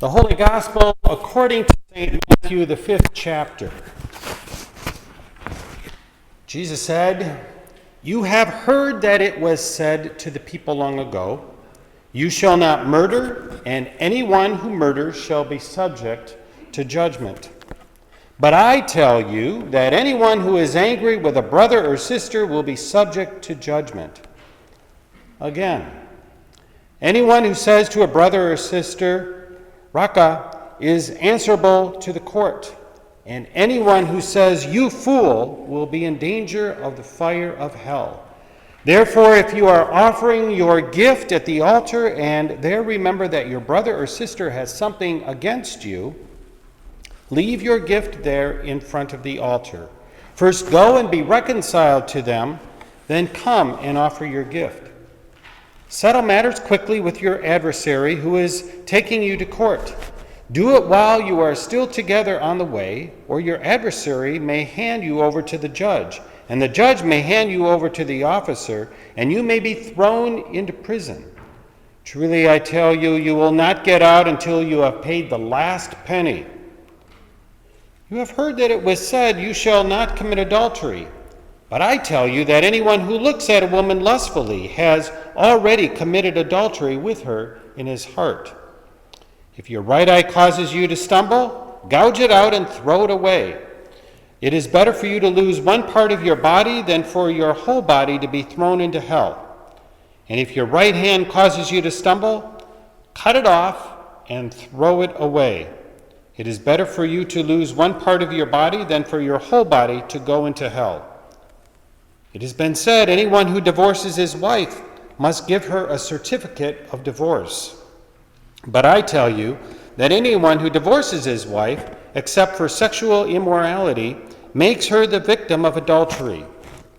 The Holy Gospel according to St. Matthew, the 5th chapter. Jesus said, "You have heard that it was said to the people long ago, 'You shall not murder, and anyone who murders shall be subject to judgment.' But I tell you that anyone who is angry with a brother or sister will be subject to judgment. Again, anyone who says to a brother or sister, 'Raka,' is answerable to the court, and anyone who says, 'You fool,' will be in danger of the fire of hell. Therefore, if you are offering your gift at the altar and there remember that your brother or sister has something against you, leave your gift there in front of the altar. First go and be reconciled to them, then come and offer your gift. Settle matters quickly with your adversary who is taking you to court. Do it while you are still together on the way, or your adversary may hand you over to the judge, and the judge may hand you over to the officer, and you may be thrown into prison. Truly, I tell you, you will not get out until you have paid the last penny. You have heard that it was said, 'You shall not commit adultery.' But I tell you that anyone who looks at a woman lustfully has already committed adultery with her in his heart. If your right eye causes you to stumble, gouge it out and throw it away. It is better for you to lose one part of your body than for your whole body to be thrown into hell. And if your right hand causes you to stumble, cut it off and throw it away. It is better for you to lose one part of your body than for your whole body to go into hell. It has been said, anyone who divorces his wife must give her a certificate of divorce. But I tell you that anyone who divorces his wife, except for sexual immorality, makes her the victim of adultery.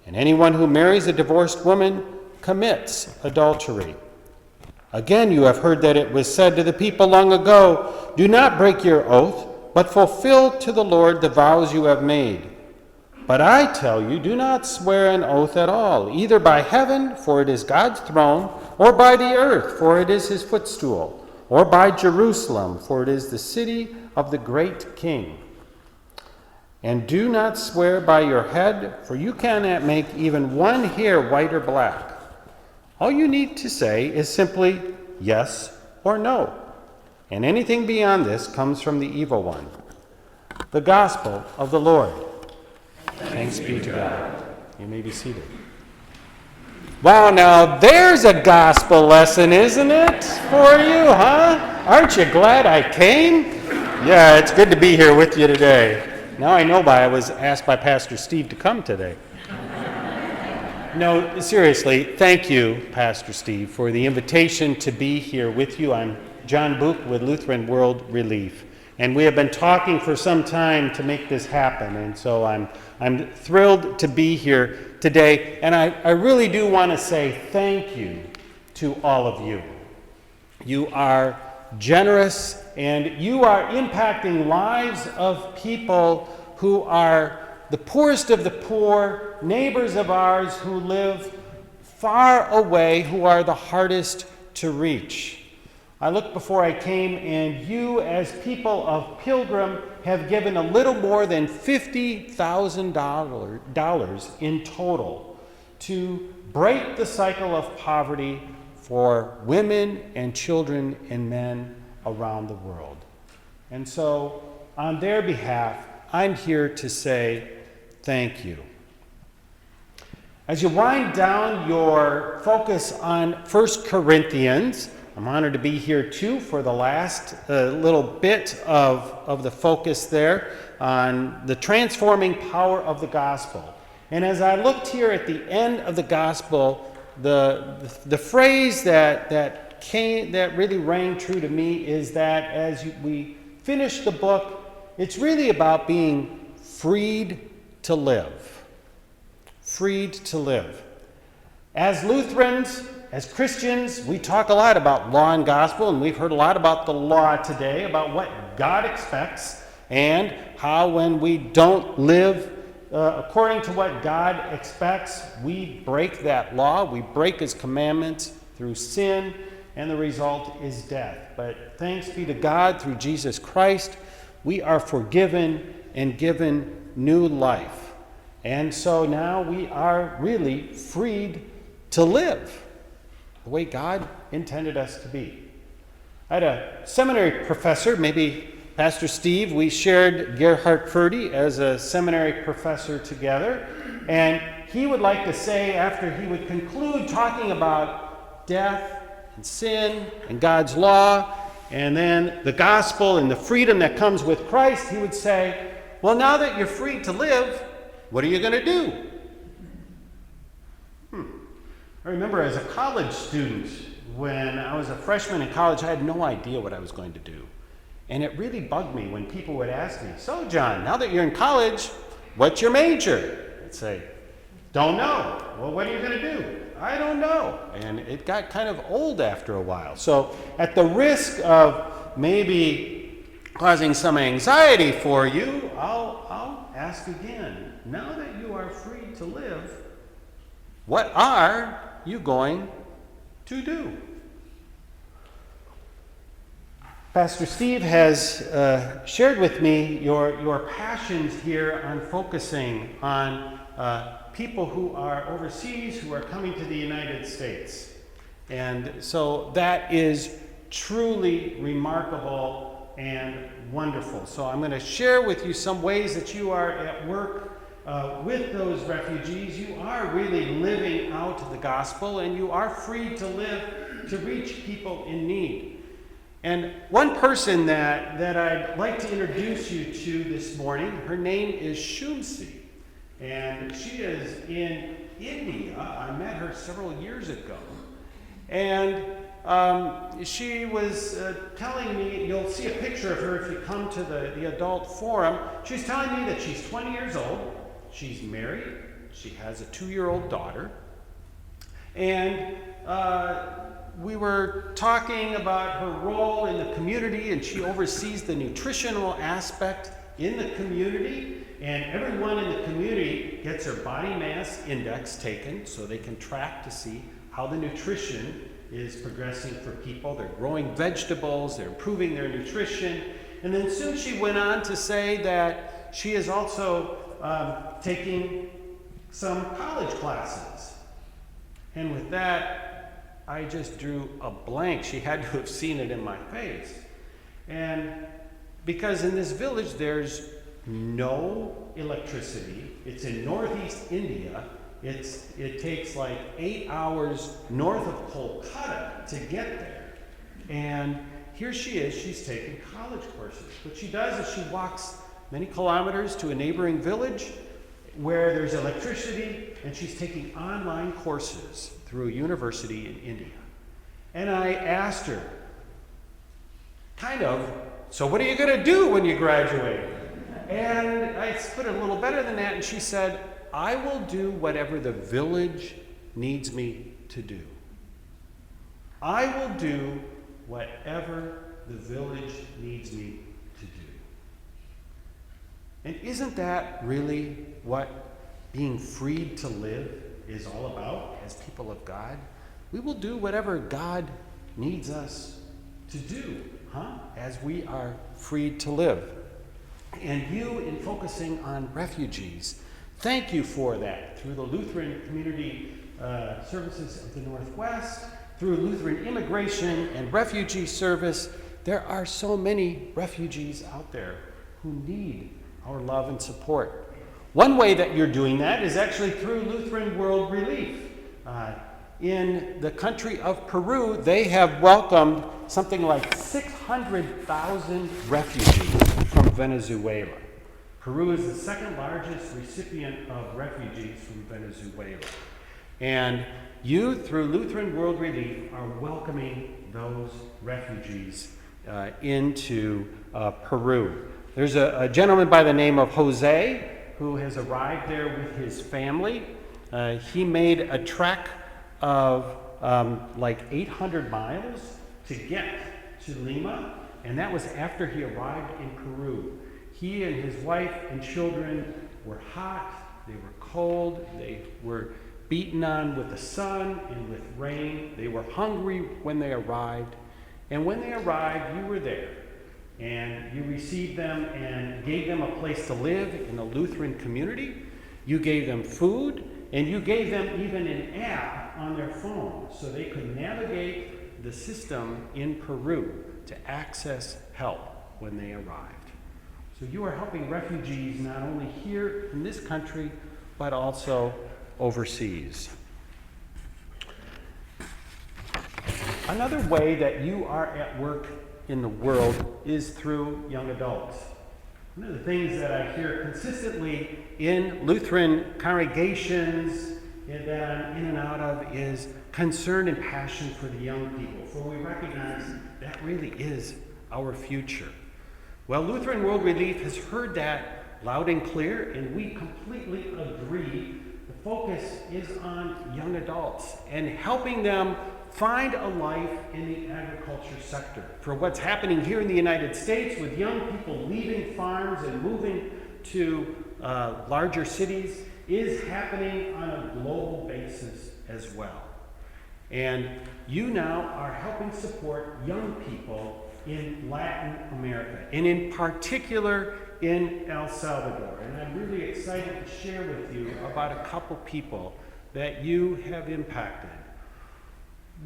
And anyone who marries a divorced woman commits adultery. Again, you have heard that it was said to the people long ago, 'Do not break your oath, but fulfill to the Lord the vows you have made.' But I tell you, do not swear an oath at all, either by heaven, for it is God's throne, or by the earth, for it is his footstool, or by Jerusalem, for it is the city of the great King. And do not swear by your head, for you cannot make even one hair white or black. All you need to say is simply yes or no. And anything beyond this comes from the evil one." The Gospel of the Lord. Thanks be to God. You may be seated. Wow, now there's a gospel lesson, isn't it, for you, huh? Aren't you glad I came? Yeah, it's good to be here with you today. Now I know why I was asked by Pastor Steve to come today. No, seriously, thank you, Pastor Steve, for the invitation to be here with you. I'm John Buuck with Lutheran World Relief. And we have been talking for some time to make this happen, and so I'm thrilled to be here today. And I really do want to say thank you to all of you. You are generous, and you are impacting lives of people who are the poorest of the poor, neighbors of ours who live far away, who are the hardest to reach. I looked before I came, and you, as people of Pilgrim, have given a little more than $50,000 in total to break the cycle of poverty for women and children and men around the world. And so, on their behalf, I'm here to say thank you. As you wind down your focus on 1 Corinthians, I'm honored to be here too for the last little bit of the focus there on the transforming power of the gospel. And as I looked here at the end of the gospel, the phrase that really rang true to me is that as we finish the book, it's really about being freed to live. Freed to live. As Lutherans, as Christians, we talk a lot about law and gospel, and we've heard a lot about the law today, about what God expects, and how when we don't live according to what God expects, we break that law, we break his commandments through sin, and the result is death. But thanks be to God, through Jesus Christ, we are forgiven and given new life. And so now we are really freed to live the way God intended us to be. I had a seminary professor, maybe Pastor Steve, we shared Gerhard Ferde as a seminary professor together, and he would like to say, after he would conclude talking about death and sin and God's law, and then the gospel and the freedom that comes with Christ, he would say, well, now that you're free to live, what are you going to do? I remember as a college student, when I was a freshman in college, I had no idea what I was going to do. And it really bugged me when people would ask me, so John, now that you're in college, what's your major? I'd say, don't know. Well, what are you going to do? I don't know. And it got kind of old after a while. So at the risk of maybe causing some anxiety for you, I'll ask again, now that you are free to live, what are you going to do? Pastor Steve has shared with me your passions here on focusing on people who are overseas, who are coming to the United States. And so that is truly remarkable and wonderful. So I'm going to share with you some ways that you are at work with those refugees. You are really living out the gospel, and you are free to live to reach people in need. And one person that I'd like to introduce you to this morning, her name is Shumsi. And she is in India. I met her several years ago. And she was telling me, you'll see a picture of her if you come to the adult forum. She's telling me that she's 20 years old. She's married. She has a 2-year-old daughter. And we were talking about her role in the community, and she oversees the nutritional aspect in the community. And everyone in the community gets their body mass index taken so they can track to see how the nutrition is progressing for people. They're growing vegetables, they're improving their nutrition. And then soon she went on to say that she is also taking some college classes. And with that, I just drew a blank. She had to have seen it in my face. And because in this village there's no electricity. It's in northeast India. It takes like 8 hours north of Kolkata to get there. And here she is, she's taking college courses. What she does is she walks many kilometers to a neighboring village where there's electricity, and she's taking online courses through a university in India. And I asked her, so what are you going to do when you graduate? And I put it a little better than that, and she said, I will do whatever the village needs me to do. I will do whatever the village needs me to do. And isn't that really what being freed to live is all about as people of God? We will do whatever God needs us to do, as we are freed to live. And you, in focusing on refugees, thank you for that. Through the Lutheran Community Services of the Northwest, through Lutheran Immigration and Refugee Service, there are so many refugees out there who need our love and support. One way that you're doing that is actually through Lutheran World Relief. In the country of Peru, they have welcomed something like 600,000 refugees from Venezuela. Peru is the second largest recipient of refugees from Venezuela. And you, through Lutheran World Relief, are welcoming those refugees into Peru. There's a gentleman by the name of Jose who has arrived there with his family. He made a trek of like 800 miles to get to Lima, and that was after he arrived in Peru. He and his wife and children were hot, they were cold, they were beaten on with the sun and with rain. They were hungry when they arrived. And when they arrived, you were there. And you received them and gave them a place to live in a Lutheran community. You gave them food, and you gave them even an app on their phone so they could navigate the system in Peru to access help when they arrived. So you are helping refugees not only here in this country, but also overseas. Another way that you are at work in the world is through young adults. One of the things that I hear consistently in Lutheran congregations that I'm in and out of is concern and passion for the young people, for we recognize that really is our future. Well, Lutheran World Relief has heard that loud and clear, and we completely agree. The focus is on young adults and helping them find a life in the agriculture sector. For what's happening here in the United States with young people leaving farms and moving to larger cities is happening on a global basis as well. And you now are helping support young people in Latin America, and in particular in El Salvador. And I'm really excited to share with you about a couple people that you have impacted.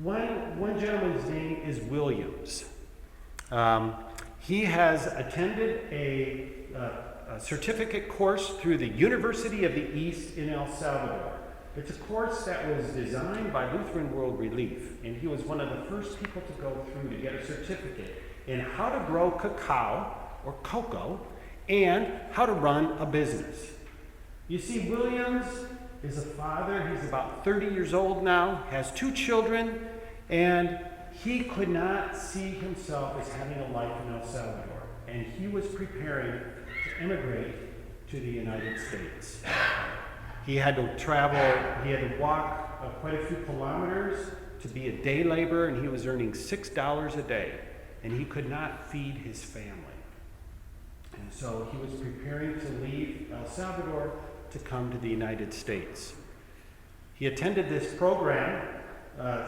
One gentleman's name is Williams. He has attended a certificate course through the University of the East in El Salvador. It's a course that was designed by Lutheran World Relief, and he was one of the first people to go through to get a certificate in how to grow cacao or cocoa and how to run a business. You see, Williams is a father. He's about 30 years old now, has 2 children, and he could not see himself as having a life in El Salvador. And he was preparing to immigrate to the United States. He had to travel, he had to walk quite a few kilometers to be a day laborer, and he was earning $6 a day, and he could not feed his family. And so he was preparing to leave El Salvador to come to the United States. He attended this program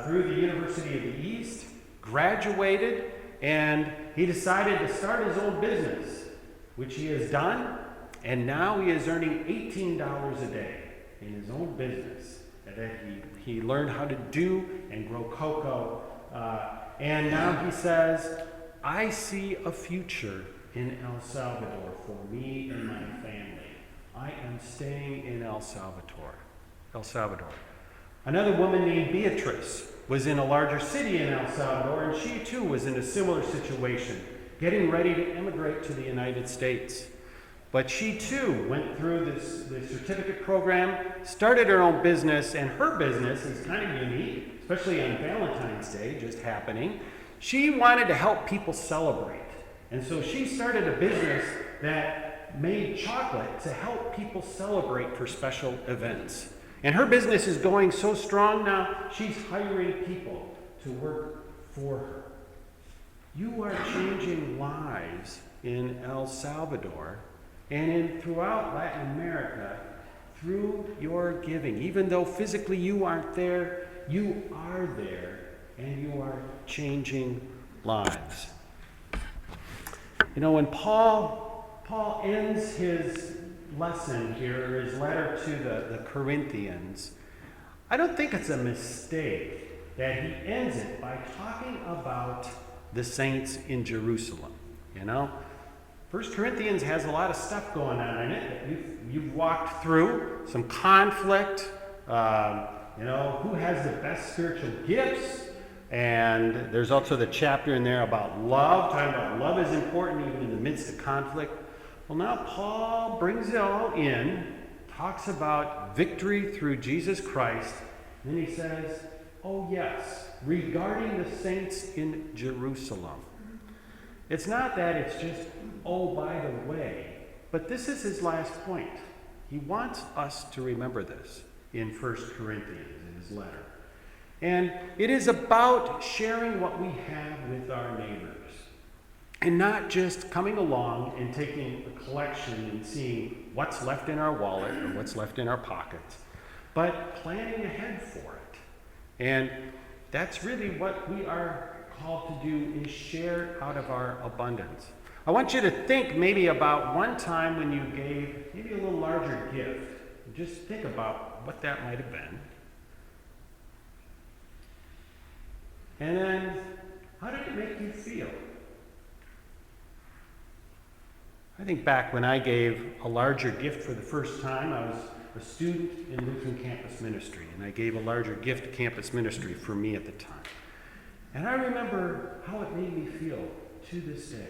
through the University of the East, graduated, and he decided to start his own business, which he has done, and now he is earning $18 a day in his own business that he learned how to do and grow cocoa. And now he says, I see a future in El Salvador for me and my family. I am staying in El Salvador. Another woman named Beatrice was in a larger city in El Salvador, and she too was in a similar situation, getting ready to immigrate to the United States. But she too went through this certificate program, started her own business, and her business is kind of unique, especially on Valentine's Day just happening. She wanted to help people celebrate. And so she started a business that made chocolate to help people celebrate for special events. And her business is going so strong now, she's hiring people to work for her. You are changing lives in El Salvador and throughout Latin America through your giving. Even though physically you aren't there, you are there, and you are changing lives. You know, when Paul ends his lesson here, his letter to the Corinthians, I don't think it's a mistake that he ends it by talking about the saints in Jerusalem. You know, 1 Corinthians has a lot of stuff going on in it that you've walked through, some conflict, who has the best spiritual gifts, and there's also the chapter in there about love, talking about love is important even in the midst of conflict. Well, now Paul brings it all in, talks about victory through Jesus Christ, and then he says, oh yes, regarding the saints in Jerusalem. It's not that it's just, oh, by the way, but this is his last point. He wants us to remember this in 1 Corinthians, in his letter. And it is about sharing what we have with our neighbors. And not just coming along and taking a collection and seeing what's left in our wallet or what's left in our pockets, but planning ahead for it. And that's really what we are called to do, is share out of our abundance. I want you to think maybe about one time when you gave maybe a little larger gift. Just think about what that might have been. And then, how did it make you feel? I think back when I gave a larger gift for the first time, I was a student in Lutheran campus ministry, and I gave a larger gift to campus ministry for me at the time. And I remember how it made me feel to this day.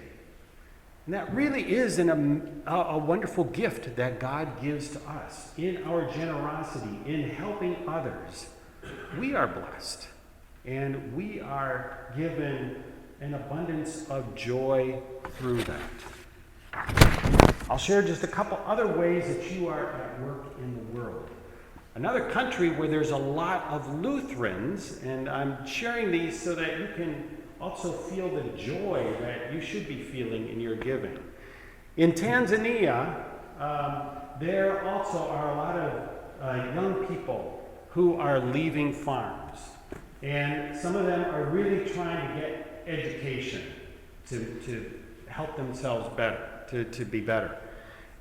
And that really is a wonderful gift that God gives to us in our generosity, in helping others. We are blessed, and we are given an abundance of joy through that. I'll share just a couple other ways that you are at work in the world. Another country where there's a lot of Lutherans, and I'm sharing these so that you can also feel the joy that you should be feeling in your giving. In Tanzania, there also are a lot of young people who are leaving farms. And some of them are really trying to get education to help themselves better, to be better.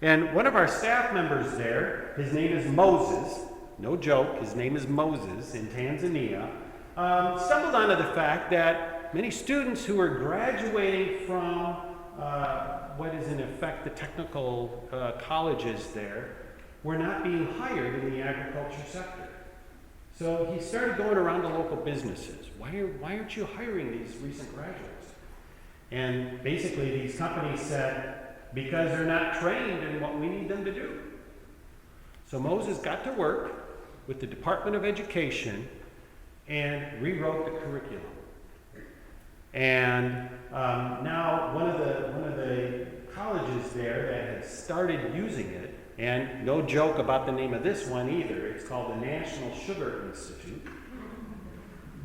And one of our staff members there, his name is Moses, no joke, his name is Moses in Tanzania, stumbled onto the fact that many students who are graduating from what is in effect the technical colleges there were not being hired in the agriculture sector. So he started going around to local businesses. Why aren't you hiring these recent graduates? And basically these companies said, because they're not trained in what we need them to do. So Moses got to work with the Department of Education and rewrote the curriculum. And now one of the colleges there that had started using it, and no joke about the name of this one either, it's called the National Sugar Institute.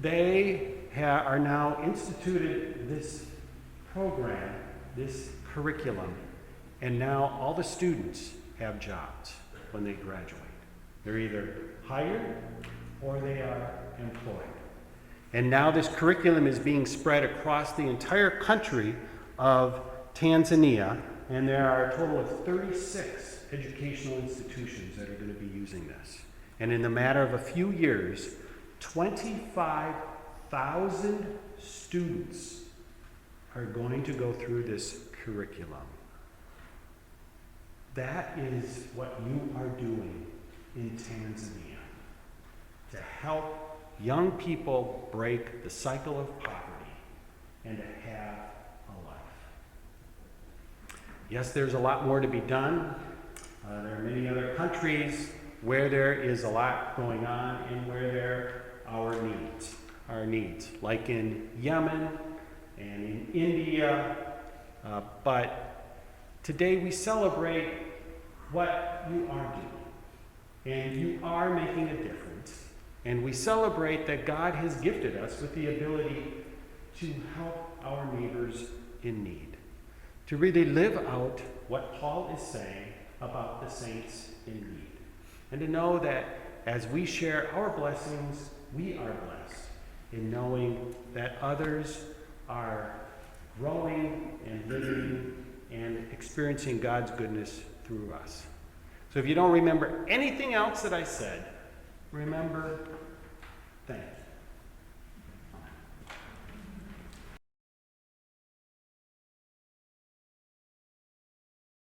They are now instituted this program, this curriculum, and now all the students have jobs when they graduate. They're either hired or they are employed. And now this curriculum is being spread across the entire country of Tanzania, and there are a total of 36 educational institutions that are going to be using this. And in the matter of a few years, 25,000 students are going to go through this curriculum. That is what you are doing in Tanzania to help young people break the cycle of poverty and to have a life. Yes, there's a lot more to be done. There are many other countries where there is a lot going on and where there are our needs, like in Yemen and in India. But today we celebrate what you are doing, and you are making a difference. And we celebrate that God has gifted us with the ability to help our neighbors in need, to really live out what Paul is saying about the saints in need, and to know that as we share our blessings, we are blessed in knowing that others are growing and living and experiencing God's goodness through us. So if you don't remember anything else that I said, remember, thank you.